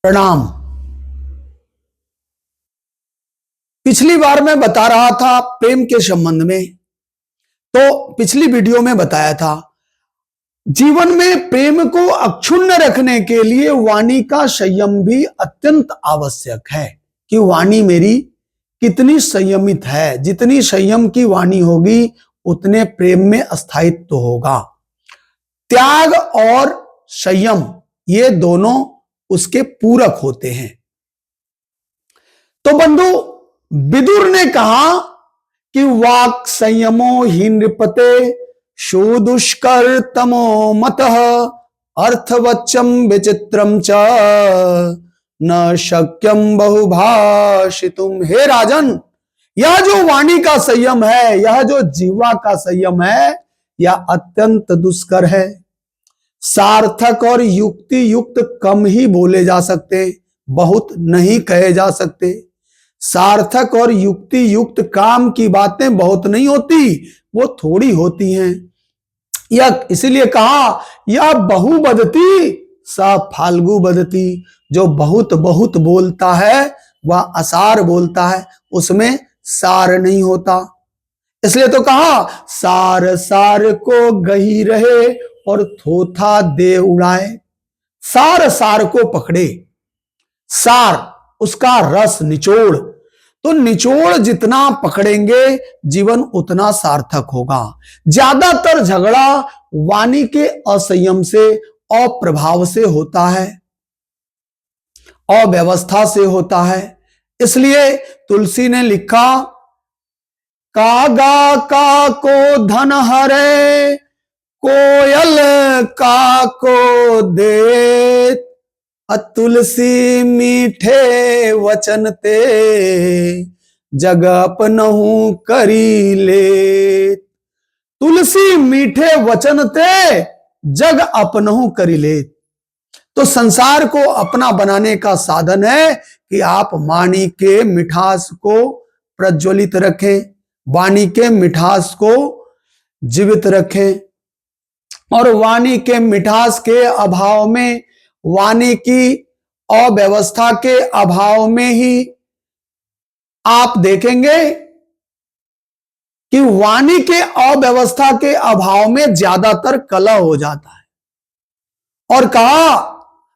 प्रणाम। पिछली बार मैं बता रहा था प्रेम के संबंध में, तो पिछली वीडियो में बताया था जीवन में प्रेम को अक्षुण्ण रखने के लिए वाणी का संयम भी अत्यंत आवश्यक है कि वाणी मेरी कितनी संयमित है। जितनी संयम की वाणी होगी उतने प्रेम में स्थायित्व होगा। त्याग और संयम ये दोनों उसके पूरक होते हैं। तो बंधु, विदुर ने कहा कि वाक् संयमो हि नृपते सुदुष्कर तमो मतः अर्थवच्चम विचित्रम च न शक्यम बहुभाषितुम। हे राजन, यह जो वाणी का संयम है, यह जो जीवा का संयम है, यह अत्यंत दुष्कर है। सार्थक और युक्ति युक्त कम ही बोले जा सकते, बहुत नहीं कहे जा सकते। सार्थक और युक्ति युक्त काम की बातें बहुत नहीं होती, वो थोड़ी होती हैं। यह इसीलिए कहा यह बहु बदती सा फाल्गु बदती। जो बहुत बहुत बोलता है वह असार बोलता है, उसमें सार नहीं होता। इसलिए तो कहा सार सार को गही रहे और थोथा दे उड़ाए। सार सार को पकड़े, सार उसका रस, निचोड़। तो निचोड़ जितना पकड़ेंगे जीवन उतना सार्थक होगा। ज्यादातर झगड़ा वाणी के असंयम से, अप्रभाव से होता है, अव्यवस्था से होता है। इसलिए तुलसी ने लिखा कागा का को धन हरे कोयल का को दे तुलसी मीठे वचन ते जग अपनहु करी ले। तुलसी मीठे वचन ते जग अपनहु करी ले। तो संसार को अपना बनाने का साधन है कि आप वाणी के मिठास को प्रज्वलित रखें, वाणी के मिठास को जीवित रखें। और वाणी के मिठास के अभाव में, वाणी की अव्यवस्था के अभाव में ही आप देखेंगे कि वाणी के अव्यवस्था के अभाव में ज्यादातर कलह हो जाता है। और कहा,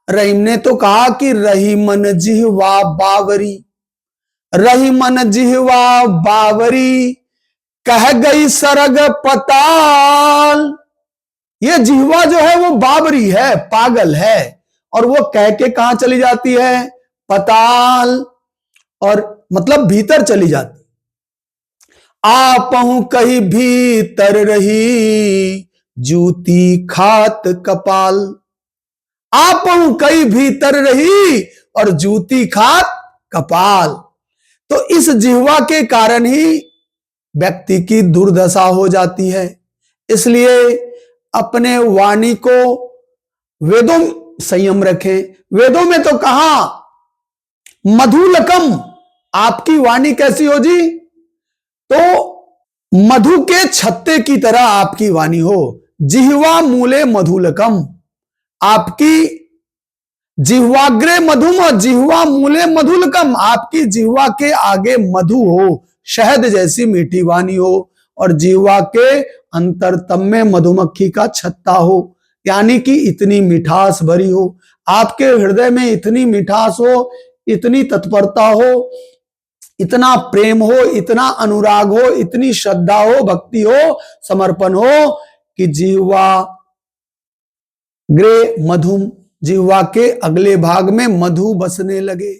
रहीम ने तो कहा कि रही मन जिह्वा बावरी, रही मन जिह्वा बावरी कह गई सरग पताल। ये जिह्वा जो है वो बाबरी है, पागल है, और वो कह के कहां चली जाती है? पताल, और मतलब भीतर चली जाती। आपहु कहीं भीतर रही जूती खात कपाल। आपहु कहीं भीतर रही और जूती खात कपाल। तो इस जिह्वा के कारण ही व्यक्ति की दुर्दशा हो जाती है। इसलिए अपने वाणी को वेदों संयम रखें। वेदों में तो कहा मधुलकम, आपकी वाणी कैसी हो जी? तो मधु के छत्ते की तरह आपकी वाणी हो। जिह्वा मूले मधुलकम, आपकी जिह्वाग्रे मधुम और जिह्वा मूले मधुलकम, आपकी जिह्वा के आगे मधु हो, शहद जैसी मीठी वाणी हो, और जिह्वा के अंतरतम में मधुमक्खी का छत्ता हो, यानी कि इतनी मिठास भरी हो। आपके हृदय में इतनी मिठास हो, इतनी तत्परता हो, इतना प्रेम हो, इतना अनुराग हो, इतनी श्रद्धा हो, भक्ति हो, समर्पण हो कि जिह्वा ग्रे मधुम, जिह्वा के अगले भाग में मधु बसने लगे।